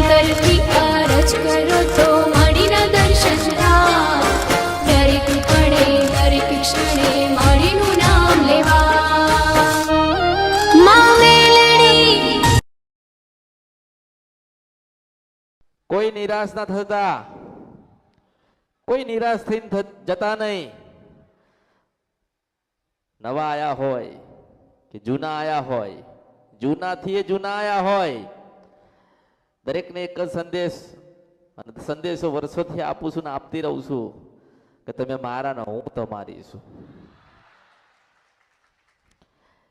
અંતરથી અરજ કરો તો મળીના દર્શન થાવ દરેક પળે દરેક ક્ષણે મળીનું નામ લેવા માં મેલડી કોઈ નિરાશ ના થતા, કોઈ નિરાશ થઈને જતા નહીં. નવા આયા હોય કે જૂના આયા હોય, જૂનાથી જૂના આયા હોય, દરેકને એક જ સંદેશ અને સંદેશો વર્ષોથી આપું છું ને આપતી રહું છું કે તમે મારા ને હું તમારી છું.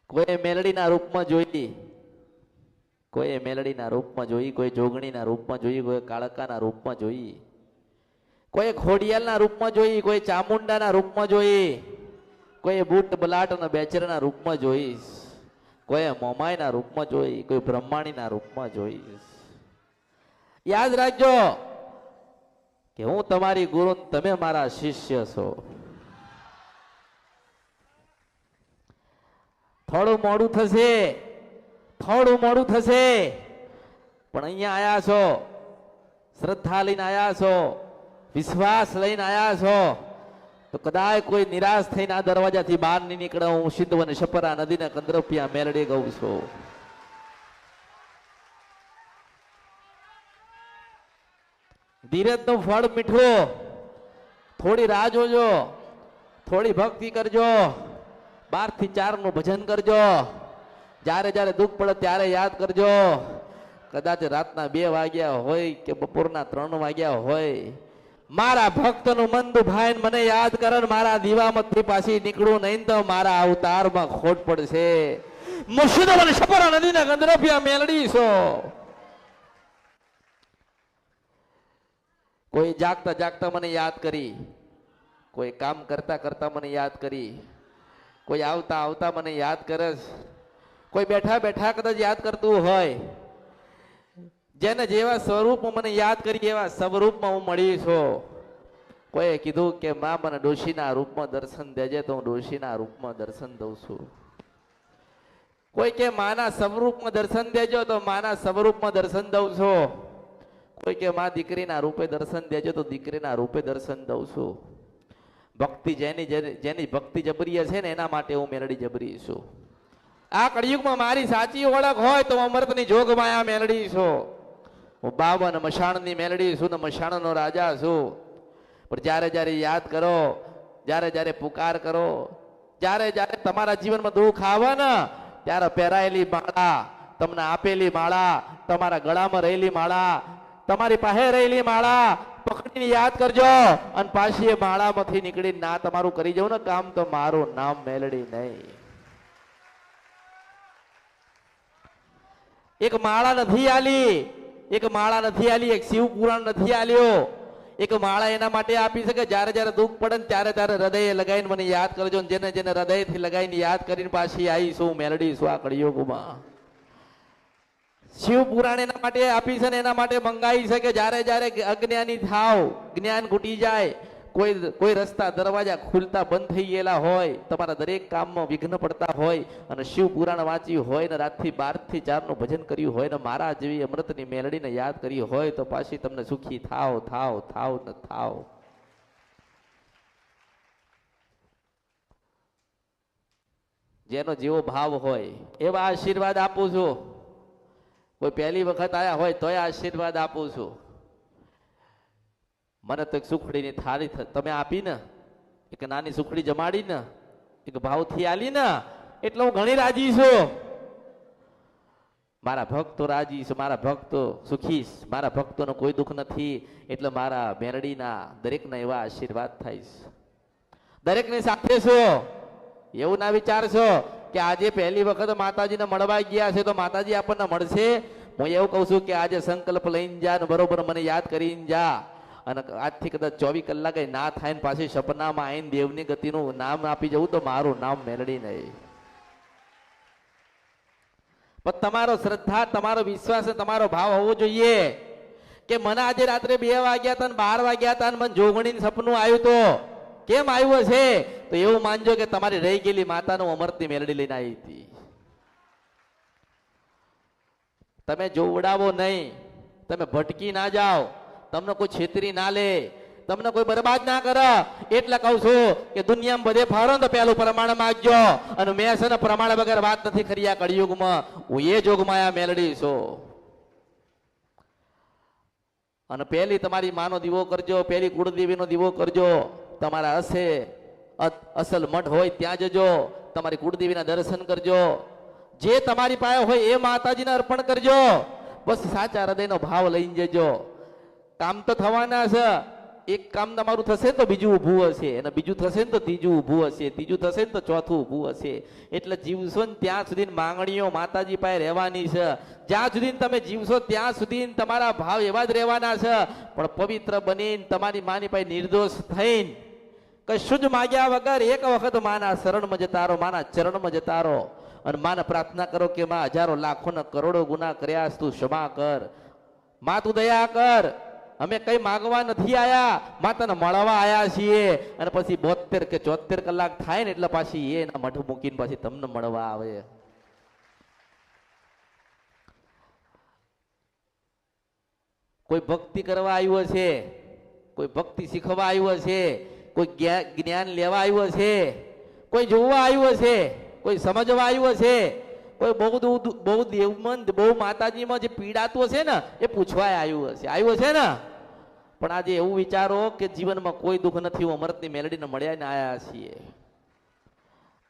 કોઈ મેલડીના રૂપમાં જોઈ, કોઈ મેલડીના રૂપમાં જોઈ, કોઈ જોગણીના રૂપમાં જોઈ, કોઈ કાળકાના રૂપમાં જોઈ, કોઈ ખોડિયાલના રૂપમાં જોઈ, કોઈ ચામુંડાના રૂપમાં જોઈ, કોઈ બુટ બલાટ અને બેચરના રૂપમાં જોઈશ, કોઈ મોમાઈના રૂપમાં જોઈ, કોઈ બ્રહ્માણીના રૂપમાં જોઈશ. યાદ રાખજો કે હું તમારી ગુરુ, તમે મારા શિષ્ય છો. થોડું મોડું થશે, થોડું મોડું થશે, પણ અહીંયા આયા છો, શ્રદ્ધા લઈને આયા છો, વિશ્વાસ લઈને આયા છો, તો કદાચ કોઈ નિરાશ થઈને આ દરવાજાથી બહાર નહીં નીકળે. હું સિંધુ અને શપરા નદીના કંદરપિયા મેલડી ગઉં છું. ધીરજનું ફળ મીઠું. થોડી રાહ જોજો, થોડી ભક્તિ કરજો, 12 થી 4 નું ભજન કરજો. જ્યારે જ્યારે દુઃખ પડે ત્યારે યાદ કરજો. કદાચ રાતના 2 વાગ્યા હોય કે બપોરના 3 વાગ્યા હોય, મારા ભક્તનું મન દુભાઈ મને યાદ કરે, મારા દીવામાંથી પાછી નીકળું નહીં તો મારા અવતારમાં ખોટ પડશે. મુર્શિદ અને શપરા નદીના ગંદરપિયા મેલડી છો. કોઈ જાગતા જાગતા મને યાદ કરી, કોઈ કામ કરતા કરતા મને યાદ કરી, કોઈ આવતા આવતા મને યાદ કરે, કોઈ બેઠા બેઠા કદાચ યાદ કરતું હોય. જેને જેવા સ્વરૂપમાં મને યાદ કરી એવા સ્વરૂપમાં હું મળી છું. કોઈએ કીધું કે માં મને ડોશીના રૂપમાં દર્શન દેજે, તો હું ડોશીના રૂપમાં દર્શન દઉં છું. કોઈ કે માના સ્વરૂપમાં દર્શન દેજો, તો માના સ્વરૂપમાં દર્શન દઉં છું. કોઈ કે માં દીકરીના રૂપે દર્શન દેજો, તો દીકરીના રૂપે દર્શન દઉં છું. ભક્તિ જેની ભક્તિ જબરી છે ને એના માટે હું મેલડી જબરી છું. આ કળિયુગમાં મારી સાચી ઓળખ હોય તો અમૃતની જોગમાં આ મેલડી છું. હું 52 મશાણની મેલડી છું ને મશાણનો રાજા છું. પણ જ્યારે જ્યારે યાદ કરો, જ્યારે જ્યારે પુકાર કરો, જ્યારે જ્યારે તમારા જીવનમાં દુઃખ આવે ને ત્યારે પહેરાયેલી માળા, તમને આપેલી માળા, તમારા ગળામાં રહેલી માળા, તમારી પાસે રહેલી માળા પકડીને યાદ કરજો. અને પાછી એ માળામાંથી નીકળીને ના તમારું કરી જવું ને કામ, તો મારું નામ મેલડી નહીં. એક માળા નથી આલી, એક માળા નથી આલી, એક શિવ પુરાણ નથી આલ્યો. એક માળા એના માટે આપી શકે જ્યારે જ્યારે દુઃખ પડે ને ત્યારે ત્યારે હૃદય લગાવીને મને યાદ કરજો. જેને જેને હૃદયથી લગાવીને યાદ કરીને પાછી આવીશું મેલડી છું આ કળિયુગમાં. શિવ પુરાણ એના માટે આપી છે ને એના માટે મંગાવી છે કે જ્યારે જ્યારે અજ્ઞાની થાવ, જ્ઞાન ઘૂટી જાય, કોઈ રસ્તા દરવાજા ખુલતા બંધ થઈ ગયેલા હોય, તમારા દરેક કામમાં વિઘ્ન પડતા હોય, અને શિવ પુરાણ વાંચ્યું હોય ને રાતથી 12 થી 4 નું ભજન કર્યું હોય ને મારા જેવી અમૃતની મેલડીને યાદ કરી હોય, તો પાછી તમને સુખી થાવ થાવ થાવ ને થાવ. જેનો જેવો ભાવ હોય એવા આશીર્વાદ આપું છું. કોઈ પહેલી વખત આયા હોય તોય આશીર્વાદ આપું છું. મને તો એક સુખડીની થાળી તમે આપી ને, એક નાની સુખડી જમાડી ને, એક ભાવથી આલી ને, એટલે હું ઘણી રાજી છું. મારા ભક્તો રાજી છે, મારા ભક્તો સુખી, મારા ભક્તોનો કોઈ દુઃખ નથી. એટલે મારા મેરડીના દરેકના એવા આશીર્વાદ થાય છે. દરેકની સાથે છો. એવું ના વિચારશો કે આજે પહેલી વખત માતાજીને મળવા ગયા છે તો માતાજી આપણને મળશે. હું એવું કહું છું કે આજે સંકલ્પ લઈને જા ને બરોબર મને યાદ કરીને જા. અને આજથી કદાચ 24 કલાકે ના થાય ને પાછી સપનામાં આવીને દેવની ગતિનું નામ આપી જવું, તો મારું નામ મેલડી નહીં. પણ તમારો શ્રદ્ધા, તમારો વિશ્વાસ, તમારો ભાવ હોવો જોઈએ કે મને આજે રાત્રે 2 વાગ્યા હતા ને 12 વાગ્યા હતા ને મને જોગણીનું સપનું આવ્યું. તો કેમ આવ્યું છે? તો એવું માનજો કે તમારી રહી ગયેલી માતાનું અમૃતની મેલડી લઈને આવી હતી. તમે જોવડાવો નહીં, તમે ભટકી ના જાઓ, તમને કોઈ છેતરી ના લે, તમને કોઈ બરબાદ ના કરે. એટલે કહું છું કે દુનિયામાં બધે ફાળો તો પેલું પ્રમાણ માંગજો. અને મેં છે ને પ્રમાણ વગર વાત નથી કરી આ કળિયુગમાં. હું એ જોગમાં આ મેલડી છું. અને પહેલી તમારી માનો દીવો કરજો, પહેલી કુળદેવીનો દીવો કરજો. તમારા હશે અસલ મઠ હોય ત્યાં જજો, તમારી કુળદેવીના દર્શન કરજો. જે તમારી પાસે હોય એ માતાજીને અર્પણ કરજો. બસ સાચા હૃદયનો ભાવ લઈને જજો. કામ તો થવાના છે. એક કામ તમારું થશે તો બીજું ઊભું હશે, અને બીજું થશે ને તો ત્રીજું ઊભું હશે, ત્રીજું થશે ને તો ચોથું ઊભું હશે. એટલે જીવશો ને ત્યાં સુધી માંગણીઓ માતાજી પાસે રહેવાની છે. જ્યાં સુધી તમે જીવશો ત્યાં સુધી તમારા ભાવ એવા જ રહેવાના છે. પણ પવિત્ર બનીને તમારી માની પાસે નિર્દોષ થઈને કશું જ માગ્યા વગર એક વખત માના શરણમાં જતા રહો, માના ચરણમાં જતા રહો. અને માને પ્રાર્થના કરો કે માં હજારો લાખો ને કરોડો ગુના કર્યા, તું ક્ષમા કર, માં તું દયા કર. અમે કઈ માગવા નથી આયા, માં તને મળવા આયા છીએ. અને પછી 72 કે 74 કલાક થાય ને એટલે પાછી એના મઠ મૂકીને પછી તમને મળવા આવે. કોઈ ભક્તિ કરવા આવ્યો છે, કોઈ ભક્તિ શીખવા આવ્યો છે, કોઈ જ્ઞાન લેવા આવ્યો છે, કોઈ જોવા આવ્યો છે, કોઈ સમજવા આવ્યો છે, કોઈ બહુ દેવમન બહુ માતાજીમાં જે પીડાતું હશે ને એ પૂછવા આવ્યું હશે, આવ્યો છે ને. પણ આજે એવું વિચારો કે જીવનમાં કોઈ દુઃખ નથી, હું અમૃતની મેલડીને મળ્યા ને આયા છીએ.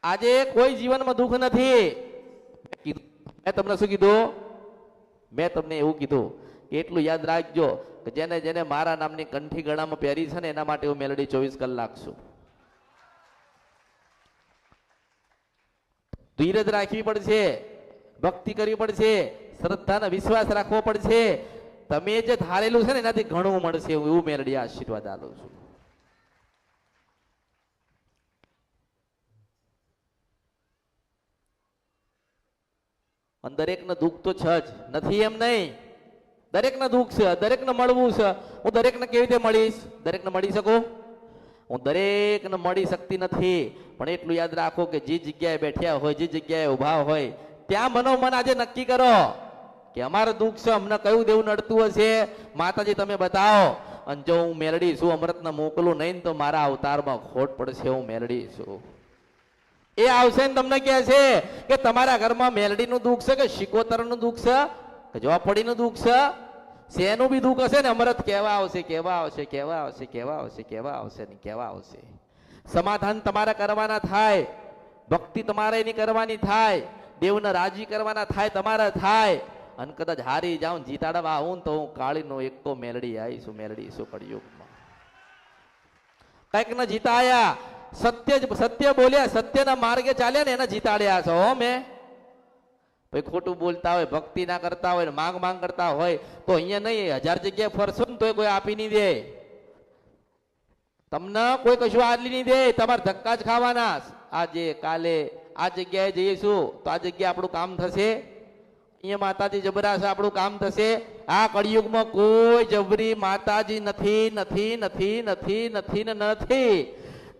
આજે કોઈ જીવનમાં દુઃખ નથી. મેં તમને શું કીધું? મેં તમને એવું કીધું કે એટલું યાદ રાખજો કે જેને જેને મારા નામની કંઠી ગળામાં પહેરી છે ને એના માટે હું મેલડી 24 કલાક છું. ધીરજ રાખવી પડશે, ભક્તિ કરવી પડશે, શ્રદ્ધાને વિશ્વાસ રાખવો પડશે. તમે જે ધારેલું છે ને એનાથી ઘણું મળશે, એવું મેલડી આશીર્વાદ આલું છું. અને દરેકને દુઃખ તો છે જ, નથી એમ નહીં. દરેકને દુઃખ છે, દરેકને મળવું છે. હું દરેકને કેવી રીતે મળીશ? દરેકને મળી શકું? હું દરેકને મળી શકતી નથી. પણ એટલું યાદ રાખો કે જે જગ્યાએ બેઠ્યા હોય, જે જગ્યાએ ઉભા હોય ત્યાં મનોમન આજે નક્કી કરો કે અમારે દુઃખ છે, અમને કયું દેવું નડતું હશે, માતાજી તમે બતાવો. અને જો હું મેલડી છું, અમૃતને મોકલું નહીં તો મારા અવતારમાં ખોટ પડશે. હું મેલડી છું. એ આવશે ને તમને કહે છે કે તમારા ઘરમાં મેલડીનું દુઃખ છે કે શિકોતરનું દુઃખ છે કે જોપડીનું દુઃખ છે, શેનું બી દુઃખ હશે ને અમૃત કેવા આવશે, કેવા આવશે, કેવા આવશે, કેવા આવશે, કેવા આવશે ને કેવા આવશે. સમાધાન તમારા કરવાના થાય, ભક્તિ તમારે એની કરવાની થાય, દેવને રાજી કરવાના થાય, તમારા થાય. અને કદાચ હારી જાઉં, જીતાડવા આવું તો હું કાળીનો એકો મેલડી આવીશું, મેલડી શું કળિયુગમાં. કઈક ને જીતાયા, સત્ય બોલ્યા, સત્યના માર્ગે ચાલ્યા ને એને જીતાડ્યા છો. મેં ભાઈ ખોટું બોલતા હોય, ભક્તિ ના કરતા હોય, માંગ કરતા હોય તો અહીંયા નહીં, 1000 જગ્યાએ ફરશો ને તો કોઈ આપી નહીં દે તમને, કોઈ કશું આદલી નહીં દે. તમારે ધક્કા જ ખાવાના. આજે કાલે આ જગ્યાએ જઈશું તો આ જગ્યાએ આપણું કામ થશે. અહીંયા માતાજી જબરા છે, આપણું કામ થશે. આ કળિયુગમાં કોઈ જબરી માતાજી નથી, નથી, નથી, નથી, નથી ને નથી.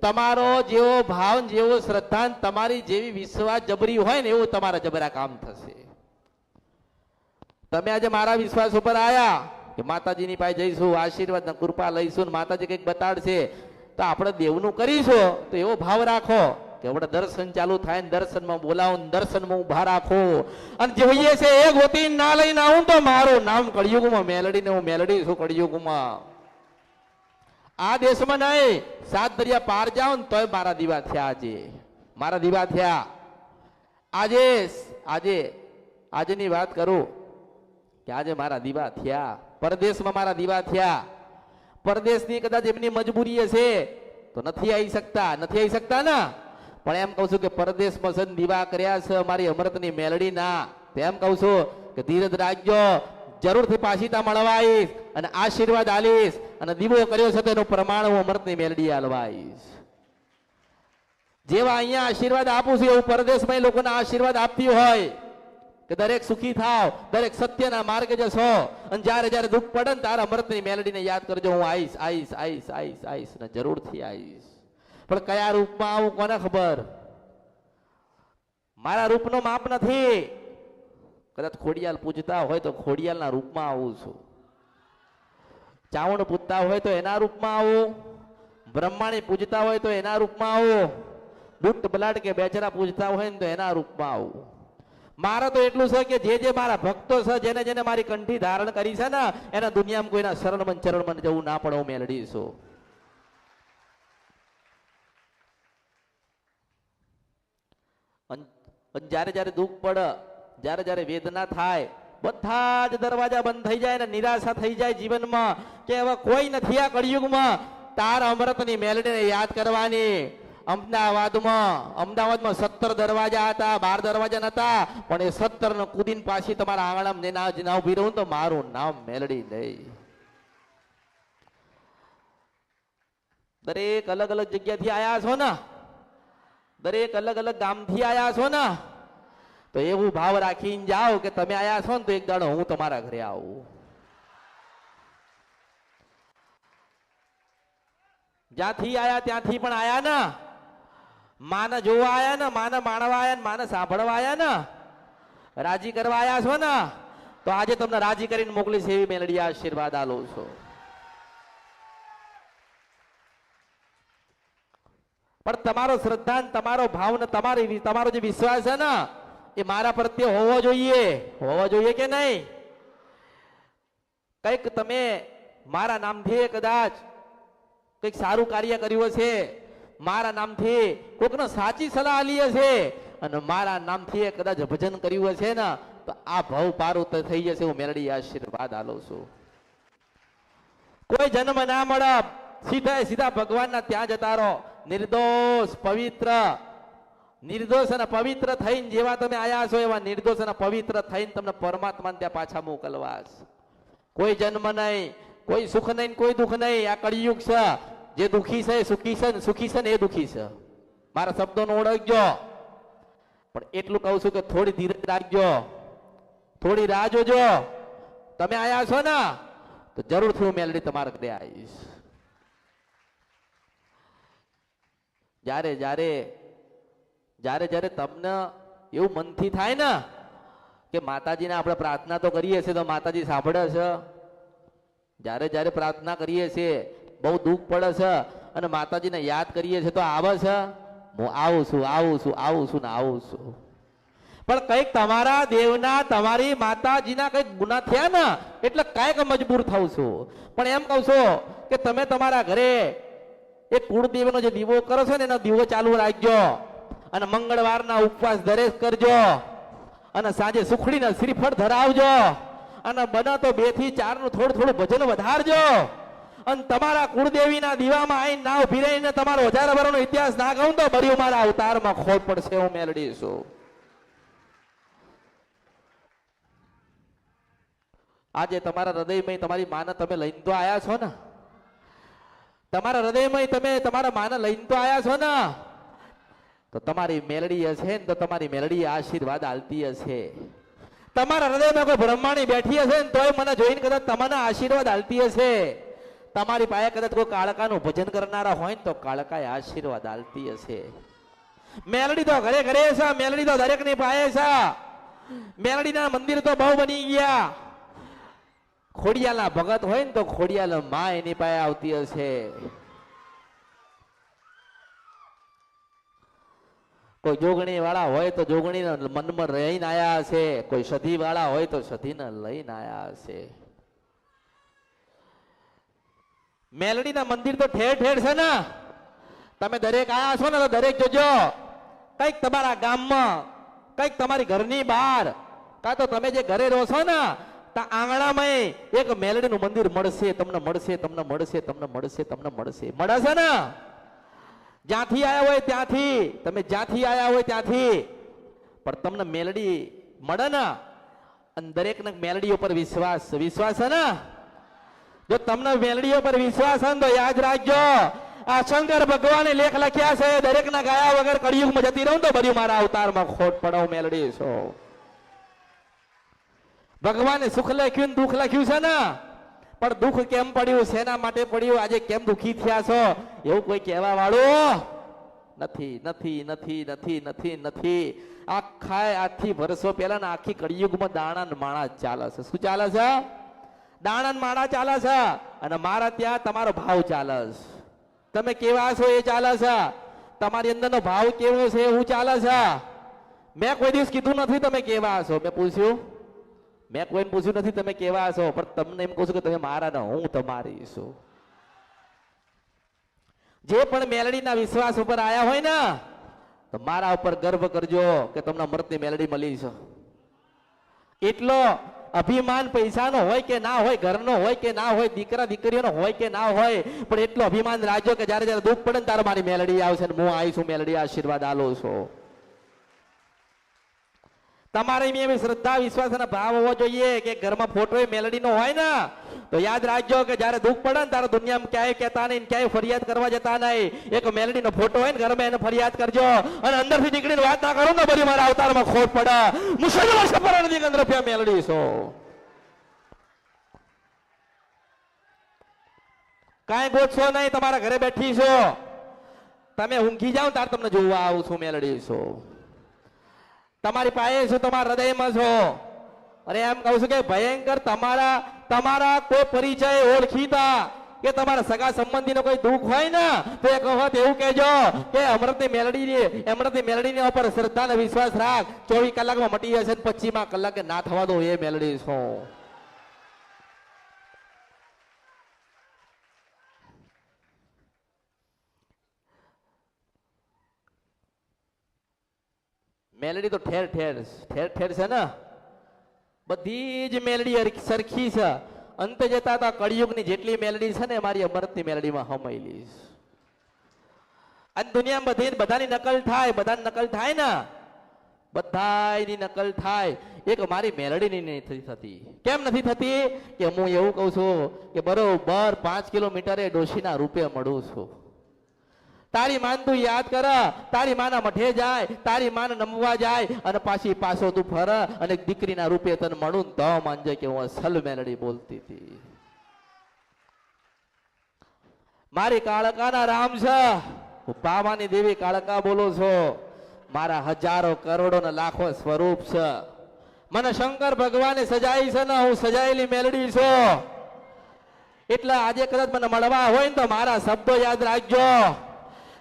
તમારો જેવો ભાવ, જેવો શ્રદ્ધા, તમારી જેવી વિશ્વાસ જબરી હોય ને એવું તમારા જબરા કામ થશે. તમે આજે મારા વિશ્વાસ ઉપર આયા કે માતાજીની પાસે જઈશું, આશીર્વાદ ને કૃપા લઈશું ને માતાજી કંઈક બતાડશે તો આપણે દેવનું કરીશું. તો એવો ભાવ રાખો કે આપણે દર્શન ચાલુ થાય ને દર્શનમાં બોલાવો, દર્શનમાં ઉભા રાખો. અને જોઈએ છે એ ગોતી ના લઈને આવું તો મારું નામ કળિયુગમાં મેલડીને હું મેલડી છું કળિયુગમાં. આ દેશમાં નહીં, 7 દરિયા પાર જાઓ ને તોય મારા દીવા થયા. આજે મારા દીવા થયા. આજની વાત કરું કે આજે મારા દીવા થયા. પરદેશમાં મારા દીવા થયા. પરદેશની કદાચ એમની મજબૂરી હશે તો નથી આવી શકતા ને. પણ એમ કહું છું કે પરદેશમાં છે દીવા કર્યા છે મારી અમૃતની મેલડી ના. તેમ કહું છું કે ધીરજ રાખજો, જરૂરથી પાછી તા મળવા આવીશ અને આશીર્વાદ આલીશ. અને દીવો કર્યો છે તેનું પ્રમાણ હું અમૃતની મેલડી આલવા આવીશ. જેવા અહીંયા આશીર્વાદ આપું છું એવું પરદેશમાં લોકોના આશીર્વાદ આપતી હોય કે દરેક સુખી થાવ, દરેક સત્યના માર્ગે જશો. અને જ્યારે દુઃખ પડે ને તારા અમૃતની મેલડીને યાદ કરજો. હું આવીશ ને જરૂરથી આવીશ. પણ કયા રૂપમાં આવું કોને ખબર? મારા રૂપનો માપ નથી. કદાચ ખોડિયાલ પૂજતા હોય તો ખોડિયાલના રૂપમાં આવું છું. ચાવણ પૂજતા હોય તો એના રૂપમાં આવો, બ્રહ્માણી પૂજતા હોય તો એના રૂપમાં આવો, બુટ્ટ બલાટ કે બેચરા પૂજતા હોય ને તો એના રૂપમાં આવો. મારે તો એટલું છે કે જે મારા ભક્તો છે, જેને જેને મારી કંઠી ધારણ કરી છે ને, એના દુનિયામાં કોઈના શરણમન ચરણમન જવું ના પડે, હું મેલડી છું. જ્યારે જ્યારે દુઃખ પડે, જ્યારે જ્યારે વેદના થાય, બધા જ દરવાજા બંધ થઈ જાય ને નિરાશા થઈ જાય જીવનમાં કે હવે કોઈ નથી આ કળિયુગમાં, તાર અમૃતની મેલડીને યાદ કરવાની. અમદાવાદમાં 17 દરવાજા હતા, 12 દરવાજા નતા, પણ એ 17 ને કૂદીને પાછી તમારા આંગણામાં જઈને ઉભી રહું તો મારું નામ મેલડી નહીં. દરેક અલગ અલગ જગ્યાથી આયા છો ને, દરેક અલગ અલગ ગામથી આયા છો ને, તો એવું ભાવ રાખીને જાઓ કે તમે આયા છો ને તો એક દાડો હું તમારા ઘરે આવું. જ્યાંથી આયા ત્યાંથી પણ આયા ને, માને જોવા આયા ને, માને માણવા આયા ને, માને સાંભળવા આયા ને, રાજી કરવા આયા છો ને, તો આજે તમને રાજી કરીને મોકલીશ એવી મેલડી આશીર્વાદ આલો છો. પણ તમારો શ્રદ્ધા, તમારો ભાવ ને તમારો જે વિશ્વાસ છે ને એ મારા પ્રત્યે હોવો જોઈએ કે નહીં? કઈક તમે મારા નામથી કદાચ કઈક સારું કાર્ય કર્યું છે, મારા નામથી કોકને સાચી સલાહ આલી હશે, અને મારા નામથી કદાચ ભજન કર્યું હશે ને, તો આ ભાવ પારું થઈ જશે. હું મેલડી આશીર્વાદ આલું છું. કોઈ જન્મ ના મળે, સીધા ભગવાનના ત્યાં જતા રહો. નિર્દોષ અને પવિત્ર થઈને જેવા તમે આયા છો, એવા નિર્દોષ અને પવિત્ર થઈને તમને પરમાત્મા ત્યાં પાછા મોકલવા. કોઈ જન્મ નહીં, કોઈ સુખ નહીં, કોઈ દુઃખ નહીં. આ કળિયુગ છે. જે દુઃખી છે સુખી છે, સુખી છે ને એ દુઃખી છે. મારા શબ્દોનો ઓળખજો. પણ એટલું કહું છું કે થોડી ધીરજ રાખજો, થોડી રાહ જોજો. તમે આયા છો ને તો જરૂરથી હું મેલડી તમારા ઘરે આવીશ. જ્યારે તમને એવું મનથી થાય ને કે માતાજીને આપણે પ્રાર્થના તો કરીએ છીએ તો માતાજી સાંભળે છે. જ્યારે પ્રાર્થના કરીએ છીએ, બહુ દુઃખ પડે છે અને માતાજીને યાદ કરીએ છીએ તો આવે છે, હું આવું છું ને આવું છું. પણ કઈક તમારા દેવના, તમારી માતાજીના કઈક ગુના થયા ને એટલે કઈક મજબૂર થાવ છું. પણ એમ કહું છું કે તમે તમારા ઘરે એક કુળદેવીનો જે દીવો કરો છો ને એનો દીવો ચાલુ રાખજો, અને મંગળવારના ઉપવાસ દરેક કરજો, અને સાંજે સુખડીને શ્રીફળ ધરાવજો, અને બને તો 2 થી 4 નું થોડું ભજન વધારજો. અને તમારા કુળદેવીના દીવામાં આવીને ના ઉભી રહીને તમારો 1000 વર્ષનો ઇતિહાસ ના કહું તો બર્યું મારા અવતારમાં ખોટ પડશે. હું મેલડી છું. આજે તમારા હૃદયમાં તમારી માને તમે લઈને તો આયા છો ને, તમારા હૃદયમાં તમે તમારા માને લઈને તો આયા છો ને, તો તમારી મેલડી હશે ને તો તમારી મેલડી આશીર્વાદ આલતી હશે. તમારા હૃદયમાં કોઈ બ્રહ્માણી બેઠી હશે ને તોય મને જોઈને કદાચ તમને આશીર્વાદ આલતી હશે. તમારી પાસે કદાચ કોઈ કાળકાનું ભજન કરનારા હોય ને તો કાળકાએ આશીર્વાદ આલતી હશે. મેલડી તો ઘરે ઘરે છે, મેલડી તો દરેકની પાસે છે. મેલડીના મંદિર તો બહુ બની ગયા. ખોડિયાલના ભગત હોય ને તો ખોડિયાલ માં એની પાસે આવતી હશે. કોઈ જોગણી વાળા હોય તો જોગણીના મનમાં રહીને આયા હશે, કોઈ સધી વાળા હોય તો સધીને લઈને આયા હશે. મેલડીના મંદિર તો ઠેર ઠેર છે ને. તમે દરેક આયા છો ને તો દરેક જોજો, કઈક તમારા ગામમાં, કઈક તમારી ઘરની બહાર, કાં તો તમે જે ઘરે રહો છો ને આંગણામાં એક મેલડીનું મંદિર મળશે. તમને મળશે. મળશે ને? જ્યાંથી આયા હોય ત્યાંથી, તમે જ્યાંથી આયા હોય ત્યાંથી, પણ તમને મેલડી મળે ને. અને દરેકને મેલડી ઉપર વિશ્વાસ છે ને. જો તમને મેલડીઓ પર વિશ્વાસ છે તો યાદ રાખજો, આ શંકર ભગવાને લેખ લખ્યા છે, દરેકના ગાયા વગર કળિયુગમાં જતી રહું તો બર્યું મારા અવતારમાં ખોટ પડે. મેલડી છો. ભગવાને સુખ લખ્યું, દુઃખ લખ્યું છે ને, પણ દુઃખ કેમ પડ્યું, શેના માટે પડ્યું, આજે કેમ દુઃખી થયા છો, એવું કોઈ કહેવા વાળું નથી. આજથી વર્ષો પહેલા આખી કળિયુગમાં દાણા માણા ચાલે છે. શું ચાલે છે? દાણા માણા ચાલે છે. અને મારા ત્યાં તમારો ભાવ ચાલે છે. તમે કેવા છો એ ચાલે છે. તમારી અંદરનો ભાવ કેવો છે એવું ચાલે છે. મેં કોઈ દિવસ કીધું નથી તમે કેવા છો. મેં કોઈને પૂછ્યું નથી તમે કેવા છો, પણ તમને એમ કહું છું કે તમે મારા ને હું તમારી છું. જે પણ મેલડીના વિશ્વાસ ઉપર આયા હોય ને તો મારા ઉપર ગર્વ કરજો કે તમને અમૃતની મેલડી મળી છે. એટલો અભિમાન પૈસાનો હોય કે ના હોય, ઘરનો હોય કે ના હોય, દીકરા દીકરીઓનો હોય કે ના હોય, પણ એટલો અભિમાન રાખજો કે જ્યારે જ્યારે દુઃખ પડે ને ત્યારે મારી મેલડી આવશે ને હું આવીશું, મેલડી આશીર્વાદ આલો છો. તમારે એવી શ્રદ્ધા વિશ્વાસ અને ભાવ હોવો જોઈએ કે ઘરમાં ફોટો મેલડીનો હોય ને તો યાદ રાખજો કે જ્યારે દુઃખ પડે ને ત્યારે દુનિયામાં ક્યાંય કહેતા નહીં, ક્યાંય ફરિયાદ કરવા જતા નહીં. એક મેલડીનો ફોટો હોય ને ઘરમાં એને ફરિયાદ કરજો અને અંદરથી નીકળીને વાત ના કરો ને બધી મારા અવતારમાં ખોટ પડે. મુશ્કેલ સફર નથી કે રૂપિયા મેલડી છો. કાંઈ ગોતશો નહીં, તમારા ઘરે બેઠી છો. તમે ઊંઘી જાઓ ત્યારે તમને જોવા આવું છું મેલડી છો. તમારી પાસે છો, તમારા હૃદયમાં છો. અરે એમ કહું છું કે ભયંકર તમારા કોઈ પરિચય ઓળખીતા કે તમારા સગા સંબંધીનો કોઈ દુઃખ હોય ને તો એક વખત એવું કહેજો કે અમૃતની મેલડીની ઉપર શ્રદ્ધા અને વિશ્વાસ રાખ. 24 કલાકમાં મટી જશે, 25મા કલાકે ના થવા દો એ મેલડી છો. મેલડી તો ઠેર ઠેર છે ને. બધી જ મેલડી સરખી છે. અંતે જતા તો કળિયુગની જેટલી મેલડી છે ને મારી અમૃતની મેલડીમાં હમાયેલી છે. અને દુનિયામાં બધાની નકલ થાય, બધાની નકલ થાય ને, બધાની નકલ થાય, એક મારી મેલડીની નથી થતી. કેમ નથી થતી? કે હું એવું કહું છું કે બરોબર 5 કિલોમીટરે ડોશીના રૂપે મળું છું. તારી માન તું યાદ કર, તારી માના મઠે જાય, તારી માને નમવા જાય અને પાછો તું ફર અને દીકરીના રૂપે તને મળું તો માનજે કે હું અસલ મેલડી બોલતી હતી. મારી કાળકાના રામ છે, હું પાવાની દેવી કાળકા બોલો છો. મારા હજારો કરોડો ને લાખો સ્વરૂપ છે. મને શંકર ભગવાને સજાઈ છે ને હું સજાયેલી મેલડી છું. એટલે આજે કદાચ મને મળવા હોય ને તો મારા શબ્દો યાદ રાખજો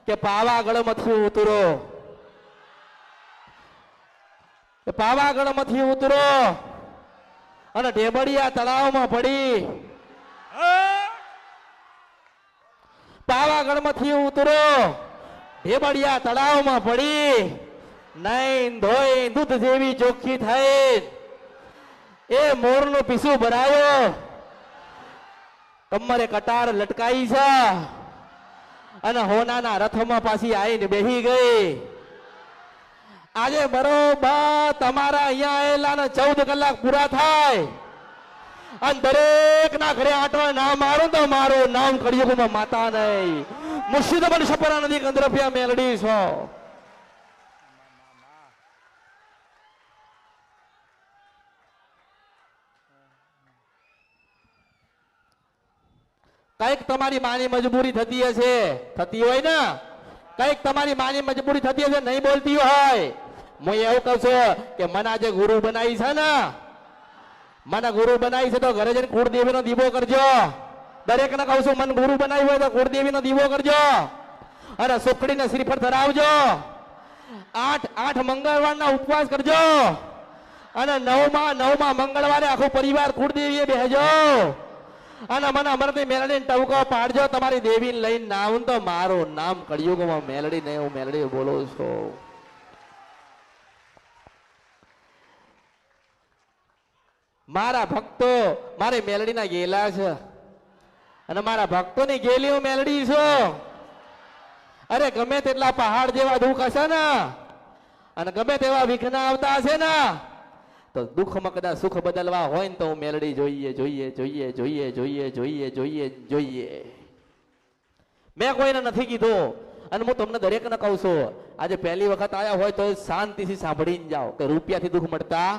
કે પાવાગઢમાંથી ઉતરો, પાવાગઢમાંથી ઉતરો અને ઢેબડિયા તળાવમાં પડી. પાવાગઢમાંથી ઉતરો, ઢેબડિયા તળાવમાં પડી, નૈન ધોઈ દૂધ જેવી ચોખ્ખી થઈ, એ મોરનું પીસું ભરાયો, કમરે કટાર લટકાઈ છે અને હોનાના રથમાં પાછી આવીને બેહી ગઈ. આજે બરોબર તમારા અહીંયા આવેલા ને 14 કલાક પૂરા થાય અને દરેક ના ઘરે આટો ના મારું તો મારું નામ કળિયુગમાં માતા નહીં. મુર્શિદ બન સપરા નદી કંદરફિયા મેલડી છો. કઈક તમારી માની મજબૂરી થતી હશે, થતી હોય ને, કઈક તમારી માની મજબૂરી થતી હશે, નહીં બોલતી હોય. હું એવું કહું છું કે મને આજે ગુરુ બનાવી છે ને, મને ગુરુ બનાવી છે તો ઘરે જઈને કુળદેવીનો દીવો કરજો. દરેક ને કહું છું મને ગુરુ બનાવી હોય તો કુળદેવીનો દીવો કરજો અને સુખડીને શ્રીફળ ધરાવજો. 8 મંગળવારના ઉપવાસ કરજો અને 9મા મંગળવારે આખું પરિવાર કુળદેવીએ બેહજો અને મને અમૃતની મેલડી ટવકો પાડજો. તમારી દેવીને લઈને નામ તો મારું નામ કળિયુગમાં મેલડી નહીં, હું મેલડી બોલું છું. મારા ભક્તો મારી મેલડીના ગેલા છે અને મારા ભક્તોની ગેલી હું મેલડી છું. અરે ગમે તેટલા પહાડ જેવા દુઃખ હશે ને અને ગમે તેવા વિઘ્ન આવતા હશે ને તો દુઃખમાં કદાચ સુખ બદલવા હોય ને તો હું મેલડી જોઈએ. મેં કોઈને નથી કીધું અને હું તમને દરેકને કહું છું આજે પહેલી વખત આવ્યા હોય તો શાંતિથી સાંભળીને જાઓ કે રૂપિયાથી દુઃખ મળતા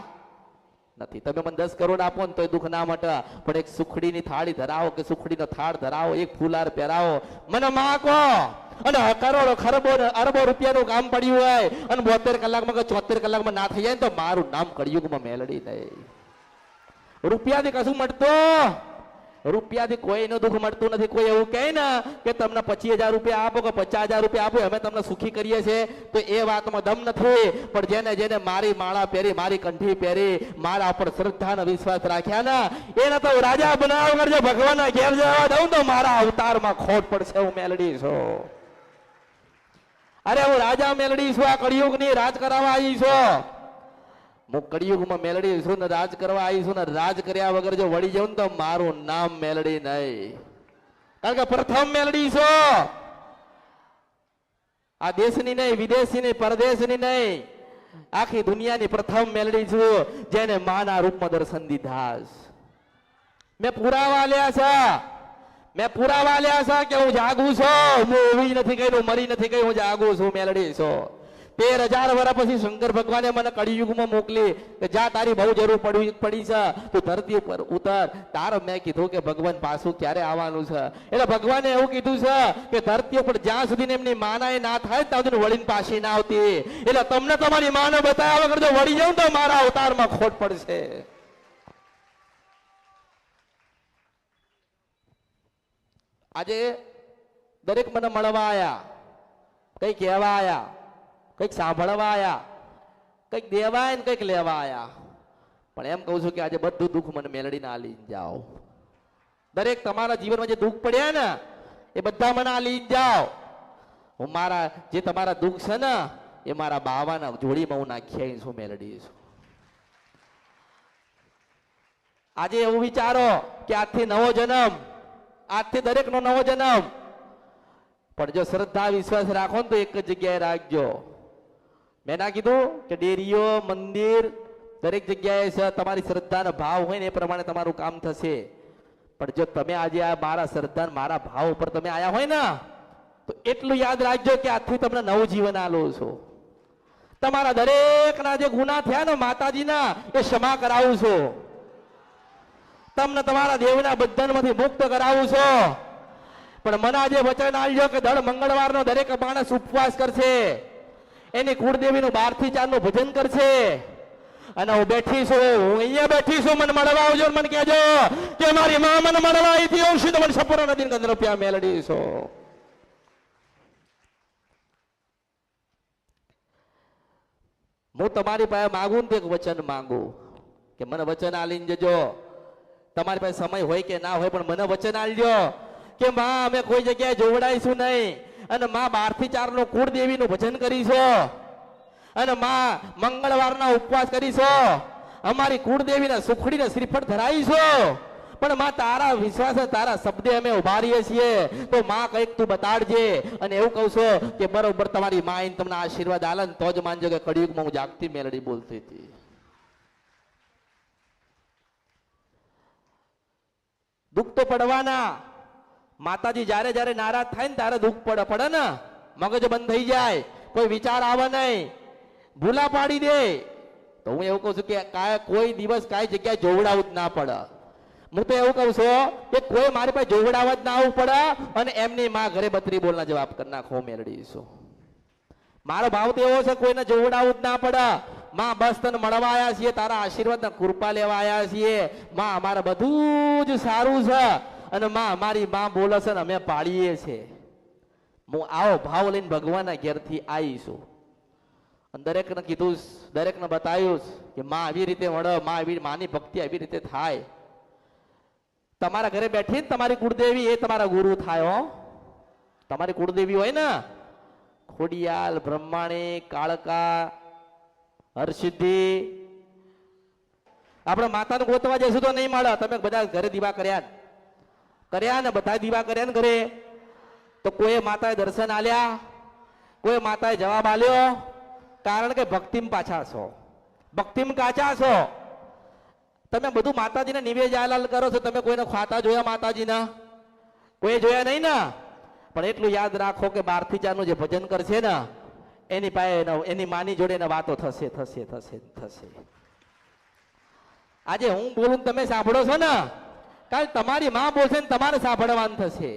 નથી. તમે મને 10 કરોડ આપો ને તો દુઃખ ના મટે, પણ એક સુખડીની થાળી ધરાવો કે સુખડીનો થાળ ધરાવો, એક ફૂલાર પહેરાવો, મને માકો અને કરોડો ખરબો અરબો રૂપિયાનું કામ પડ્યું હોય અને 72 કલાકમાં કે 74 કલાકમાં ના થઈ જાય ને તો મારું નામ કળિયુગમાં મેલડી નહીં. રૂપિયાથી કશું મળતો રૂપિયાથી કોઈનું દુઃખ મળતું નથી. કોઈ એવું કહે ને કે તમને 25,000 રૂપિયા આપો કે 50,000 રૂપિયા આપો અમે તમને સુખી કરીએ છીએ, તો એ વાતમાં દમ નથી. પણ જેને જેને મારી માળા પહેરી, મારી કંઠી પહેરી, મારા પર શ્રદ્ધા અને વિશ્વાસ રાખ્યા ને એને તો રાજા બનાવ કરજો, ભગવાનના ઘેર જવા દઉં તો મારા અવતારમાં ખોટ પડશે. હું મેલડી છું. અરે હું રાજા મેલડી છું. આ કળિયુગની રાજ કરાવવા આવી છું. હું કળિયુગમાં મેલડી છું ને રાજ કરવા આવી છું ને રાજ કર્યા વગર જો વળી જાઉં તો મારું નામ મેલડી નહીં. કારણ કે પ્રથમ મેલડી છો. આ દેશની નહીં, વિદેશની, પરદેશની નહીં, આખી દુનિયાની પ્રથમ મેલડી છું જેને માના રૂપમાં દર્શન દીધા. મેં પુરાવા લ્યા છે. મેં પુરાવા લ્યા છે કે હું જાગું છું. હું ઉભી નથી ગઈ, હું મરી નથી ગઈ, હું જાગું છું. મેલડી છું. 13,000 વર્ષ પછી શંકર ભગવાને મને કળિયુગમાં મોકલી કે જા તારી બહુ જરૂર પડી છે, તું ધરતી ઉપર ઉતર. તાર મેં કીધું કે ભગવાન પાછું ક્યારે આવવાનું છે? એટલે ભગવાને એવું કીધું છે કે ધરતી ઉપર જ્યાં સુધી એમની માના એ ના થાય ત્યાં સુધી વળીને પાછી ના આવતી. એટલે તમને તમારી માને બતાવ્યા વગર જો વળી જાઉં તો મારા અવતારમાં ખોટ પડશે. આજે દરેક મને મળવા આયા, કઈ કહેવા આયા, કઈક સાંભળવા આયા, કઈક દેવાય ને કઈક લેવા આયા. પણ એમ કહું છું કે આજે બધું દુઃખ મને મેલડીને આલી જાઓ. દરેક તમારા જીવનમાં જે દુઃખ પડ્યા ને એ બધા મને આલી જાઓ. હું મારા જે તમારા દુઃખ છે ને એ મારા બાવાના જોડીમાં હું નાખી છું. મેલડી છું. આજે એવું વિચારો કે આજથી નવો જન્મ, આજથી દરેકનો નવો જન્મ. પણ જો શ્રદ્ધા વિશ્વાસ રાખો ને તો એક જ જગ્યાએ રાખજો. મેં ના કીધું કે ડેરીઓ, મંદિર દરેક જગ્યાએ છે. તમારી શ્રદ્ધાનો ભાવ હોય ને એ પ્રમાણે તમારું કામ થશે. પણ જો તમે આજે આ મારા શ્રદ્ધા, મારા ભાવ ઉપર તમે આયા હોય ને તો એટલું યાદ રાખજો કે આજથી તમને નવું જીવન આલો છો. તમારા દરેકના જે ગુના થયા ને માતાજીના એ ક્ષમા કરાવું છું. તમને તમારા દેવના બંધનમાંથી મુક્ત કરાવું છું. પણ મને આજે વચન આલજો કે દર મંગળવારનો દરેક માણસ ઉપવાસ કરશે, એની કુળદેવીનું 12 થી 4 નું ભજન કરશે. અને હું બેઠી છું, હું અહીંયા બેઠી છું. મને મળવા આવજો, મને કહેજો કે મારી માં મને મળવા આવી હતી. હું તમને સપોર નદીન ગંધ રૂપિયા મેલડી છું. હું તમારી પાસે માગું ને એક વચન માંગુ કે મને વચન આલીને જજો. તમારી પાસે સમય હોય કે ના હોય પણ મને વચન આલજો કે માં અમે કોઈ જગ્યાએ જોવડાઈશું નહીં. અને માં 12 થી 4 નું કુળદેવીનું ભજન કરીશું. અને માં મંગળવારના ઉપવાસ કરીશું. અમારી કુળદેવીના સુખડીને શ્રીફળ ધરાઈશું. પણ માં તારા વિશ્વાસ, તારા શબ્દે અમે ઉભા રહીએ છીએ. તો માં કંઈક તું બતાડજે. અને એવું કહું છું કે બરોબર તમારી માં આઈને તમને આશીર્વાદ આલે ને તો જ માનજો કે કળિયુગમાં હું જાગતી મેલડી બોલતી હતી. દુઃખ તો પડવાના. માતાજી જ્યારે જ્યારે નારાજ થાય ને ત્યારે દુઃખ પડે ને, મગજ બંધ થઈ જાય, કોઈ વિચાર આવે નહીં, ભૂલા પાડી દે. તો હું એવું કહું છું કે કોઈ દિવસ કાંઈ જગ્યાએ જોવડાવું જ ના પડે. હું તો એવું કહું છું કે કોઈ મારી પાસે જોવડાવવા જ ના આવવું પડે. અને એમની માં ઘરે 32 બોલના જવાબ કરી નાખો. મેળડી છું. મારો ભાવ તો એવો છે કોઈને જોવડાવવું જ ના પડે. માં બસ તને મળવા આવ્યા છીએ, તારા આશીર્વાદના કૃપા લેવા આવ્યા છીએ. માં અમારે બધું જ સારું છે. અને માં અમારી માં બોલે છે ને અમે પાડીએ છીએ. હું આવો ભાવ લઈને ભગવાનના ઘેરથી આવીશું. અને દરેકને કીધું, દરેકને બતાવ્યું કે માં આવી રીતે મળે, માં આવી માની ભક્તિ આવી રીતે થાય. તમારા ઘરે બેઠી તમારી કુળદેવી એ તમારા ગુરુ થાય. હો, તમારી કુળદેવી હોય ને ખોડિયાલ, બ્રહ્માણી, કાળકા, હરસિદ્ધિ. આપણે માતાને ગોતવા જઈશું તો નહીં મળે. તમે બધા ઘરે દીવા કર્યા ને બધા દીવા કર્યા ને ઘરે, તો કોઈ માતાએ દર્શન આલ્યા, કોઈ માતાએ જવાબ આલ્યો. કારણ કે ભક્તિમાં પાછા છો, ભક્તિમાં કાચા છો. તમે બધું માતાજીને નિવેદ આલાલ કરો છો. તમે કોઈને ખાતા જોયા માતાજીના? કોઈ જોયા નહીં ને. પણ એટલું યાદ રાખો કે 12 થી 4 નું જે ભજન કરશે ને એની પાસે એની માની જોડે વાતો થશે થશે થશે થશે. આજે હું બોલું તમે સાંભળો છો ને, કાલ તમારી માં બોલશે ને તમારે સાંભળવાનું થશે.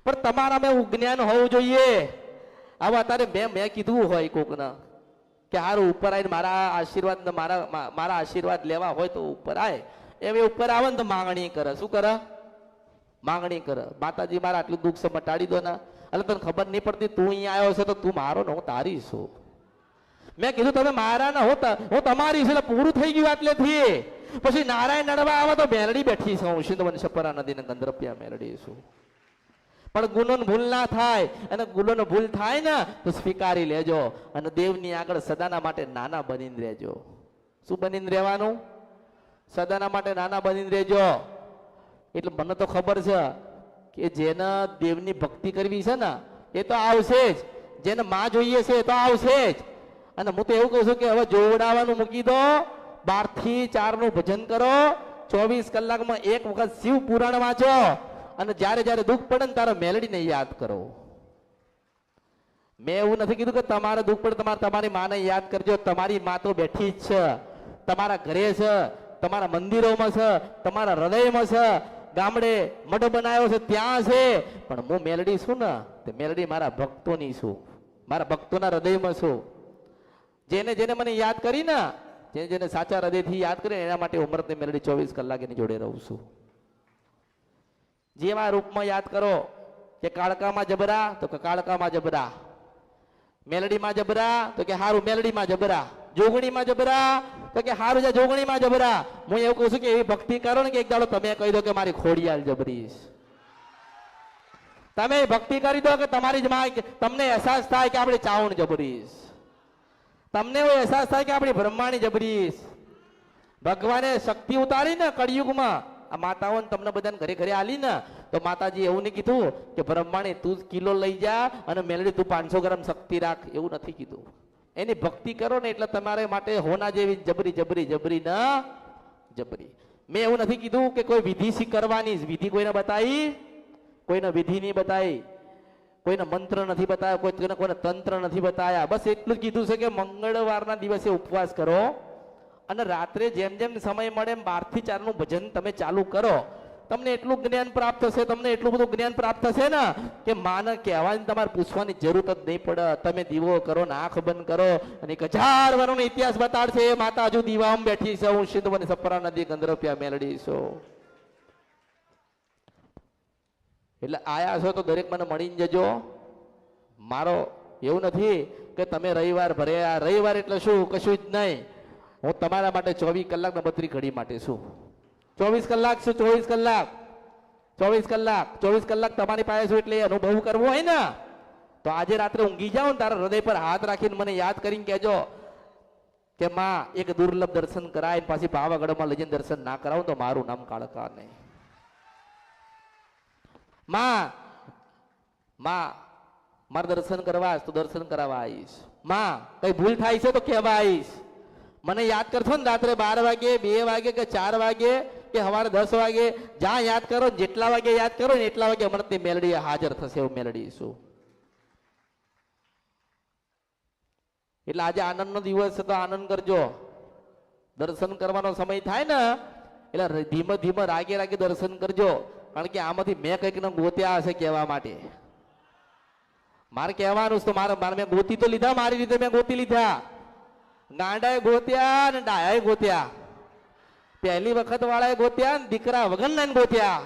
પણ તમારામાં જ્ઞાન હોવું જોઈએ. આવા અત્યારે મેં કીધું હોય કોકને કે હારું ઉપર આવીને મારા આશીર્વાદ લેવા હોય તો ઉપર આય. એમ એ ઉપર આવે ને તો માંગણી કરે. શું કરે? માંગણી કરે. માતાજી મારા આટલું દુઃખ છે મટાડી દો ને. એટલે તને ખબર નહીં પડતી, તું અહીંયા આવ્યો છે તો તું મારો ને હું તારી છું. મેં કીધું તમે મારા ના હોતા, હું તમારી છું, એટલે પૂરું થઈ ગયું આટલેથી. પછી નારાયણ નડવા આવે તો મેલડી બેઠી છું. હું સિંધવન સપરા નદી ને ગંધર્પિયા મેલડી છું. પણ ગુનો ભૂલ ના થાય, અને ગુનો ભૂલ થાય ને તો સ્વીકારી લેજો, અને દેવની આગળ સદાના માટે નાના બનીને રહેજો. શું બનીને રહેવાનું? સદાના માટે નાના બનીને રહેજો. એટલે મને તો ખબર છે કે જેને દેવની ભક્તિ કરવી છે ને એ તો આવશે જ, જેને માં જોઈએ છે એ તો આવશે જ. અને હું તો એવું કહું છું કે હવે જોવડાવવાનું મૂકી દો, 12 થી 4 નું ભજન કરો, 24 કલાકમાં એક વખત શિવ પુરાણ વાંચો, અને જ્યારે જ્યારે દુઃખ પડે ને તારે મેલડીને યાદ કરો. મેં એવું નથી કીધું કે તમારે દુઃખ પડે તમારી માને યાદ કરજો. તમારી માં તો બેઠી જ છે, તમારા ઘરે છે, તમારા મંદિરોમાં છે, તમારા હૃદયમાં છે, ગામડે મઢ બનાવ્યો છે ત્યાં છે. પણ હું મેલડી છું ને, તે મેલડી મારા ભક્તોની છું, મારા ભક્તોના હૃદયમાં છું. જેને જેને મને યાદ કરી ને, જેને જેને સાચા હૃદયથી યાદ કરી એના માટે ઉમરને મેલડી 24 કલાક એની જોડે રહું છું. જેવા રૂપમાં યાદ કરો કે કાળકામાં જબરા તો કે કાળકામાં જબરા, મેલડીમાં જબરા તો કે હારું મેલડીમાં જબરા, જોગણીમાં જબરા તો કે હારું છે જોગણીમાં જબરા. હું એવું કહું છું કે એવી ભક્તિ કરો ને કે એક દાડો તમે કહી દો કે મારી ખોડિયાલ જબરીશ. તમે ભક્તિ કરી દો કે તમારી જ માં, તમને અહેસાસ થાય કે આપણી ચાવણ જબરીશ, તમને એવો અહેસાસ થાય કે આપણી બ્રહ્માણી જબરીશ. ભગવાને શક્તિ ઉતારી ને કળિયુગમાં આ માતાઓને તમને બધાને ઘરે ઘરે આલી ને, તો માતાજી એવું નહીં કીધું કે બ્રહ્માણી તું કિલો લઈ જા અને મેલડી તું 500 ગ્રામ શક્તિ રાખ, એવું નથી કીધું. એની ભક્તિ કરો ને એટલે તમારે માટે હોના જેવી જબરી જબરી જબરી ના જબરી. મેં એવું નથી કીધું કે કોઈ વિધિ શી કરવાની, વિધિ કોઈને બતાવી, કોઈને વિધિ નહીં બતાવી, કોઈને મંત્ર નથી બતાવ્યા, કોઈને તંત્ર નથી બતાવ્યા. બસ એટલું જ કીધું છે કે મંગળવારના દિવસે ઉપવાસ કરો, અને રાત્રે જેમ જેમ સમય મળે એમ 12 થી 4 નું ભજન તમે ચાલુ કરો. તમને એટલું જ્ઞાન પ્રાપ્ત થશે, તમને એટલું બધું જ્ઞાન પ્રાપ્ત થશે ને કે માને કહેવાની તમારે પૂછવાની જરૂર જ નહીં પડે. તમે દીવો કરો ને આંખ બંધ કરો અને 1000 વર્ષનો ઇતિહાસ બતાડશે એ માતા હજુ દીવામાં બેઠી છે. હું સિંધવન સપરા નદી ગંધર્પિયા મેલડી છું. એટલે આયા છો તો દરેક મને મળીને જજો. મારો એવું નથી કે તમે રવિવાર ભર્યા, રવિવાર એટલે શું, કશું જ નહીં. હું તમારા માટે 24 કલાક ને 32 ઘડી માટે છું. 24 કલાક છું, 24 કલાક, 24 કલાક, 24 કલાક તમારી પાસે છું. એટલે અનુભવ કરવો હોય ને તો આજે રાત્રે ઊંઘી જાઓ ને તારા હૃદય પર હાથ રાખીને મને યાદ કરીને કહેજો કે માં એક દુર્લભ દર્શન કરાય, પાછી પાવાગઢમાં લઈ જઈને દર્શન ના કરાવું તો મારું નામ કાળકા નહીં. માં મારે દર્શન કરવા તો દર્શન કરાવવા આવીશ. માં કઈ ભૂલ થાય છે તો કહેવા આવીશ. મને યાદ કરશો ને રાત્રે 12 વાગે, 2 વાગે કે 4 વાગે કે સવારે 10 વાગે, જ્યાં યાદ કરો જેટલા વાગે યાદ કરો ને એટલા વાગે અમૃતની મેલડી હાજર થશે. એવું મેલડી શું. એટલે આજે આનંદનો દિવસ છે તો આનંદ કરજો. દર્શન કરવાનો સમય થાય ને એટલે ધીમે ધીમે રાગે રાગે દર્શન કરજો. કારણ કે આમાંથી મેં કંઈક ને ગોત્યા હશે કહેવા માટે. મારે કહેવાનું તો મારે મેં ગોતી તો લીધા, મારી રીતે મેં ગોતી લીધા. ગાંડાએ ગોત્યા ને ડાયાએ ગોત્યા, પહેલી વખત વાળાએ ગોત્યા ને દીકરા વગરના ગોત્યા.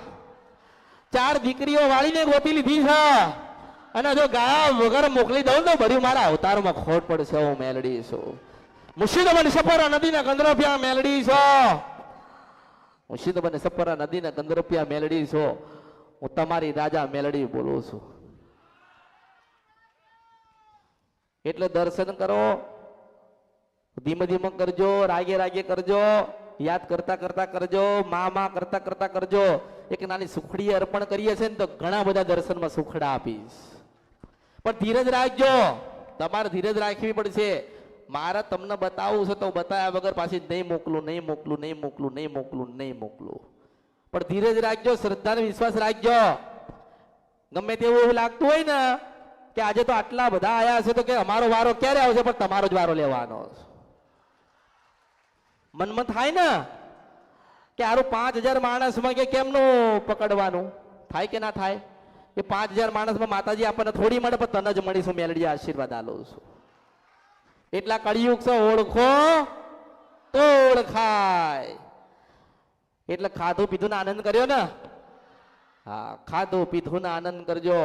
4 દીકરીઓ વાળીને ગોતી લીધી છે. અને જો ગાયા વગર મોકલી દઉં તો બધું મારા અવતારમાં ખોટ પડશે. હું મેલડી છું. મુર્શિદાબાદ સપરા નદીના ગંધર્પિયા મેલડી છો. મુર્શિદાબાદ સપરા નદીના ગંધર્પિયા મેલડી છો. હું તમારી રાજા મેલડી બોલું છું. એટલે દર્શન કરો, ધીમે ધીમે કરજો, રાગે રાગે કરજો, યાદ કરતા કરતા કરજો, મા કરતા કરતા કરજો. એક નાની સુખડી અર્પણ કરીએ છે ને તો ઘણા બધા દર્શનમાં સુખડા આપીશ. પણ ધીરજ રાખજો, તમારે ધીરજ રાખવી પડશે. મારે તમને બતાવવું છે તો બતાવ્યા વગર પાછી નહીં મોકલું, નહીં મોકલું, નહીં મોકલું, નહીં મોકલું, નહીં મોકલું. પણ ધીરજ રાખજો, શ્રદ્ધા અને વિશ્વાસ રાખજો. ગમે તેવું એવું લાગતું હોય ને કે આજે તો આટલા બધા આયા છે તો કે અમારો વારો ક્યારે આવશે, પણ તમારો જ વારો લેવાનો. મનમાં થાય ને કે આરું 5000 માણસમાં કે કેમનું પકડવાનું થાય કે ના થાય. એ 5000 માણસમાં માતાજી આપણને થોડી મળે પણ તને જ મળીશું. મેલડી આશીર્વાદ આલું છું. એટલા કળિયુગ છે, ઓળખો તો ઓળખાય. એટલે ખાધું પીધું આનંદ કર્યો ને? હા, ખાધું પીધું આનંદ કરજો.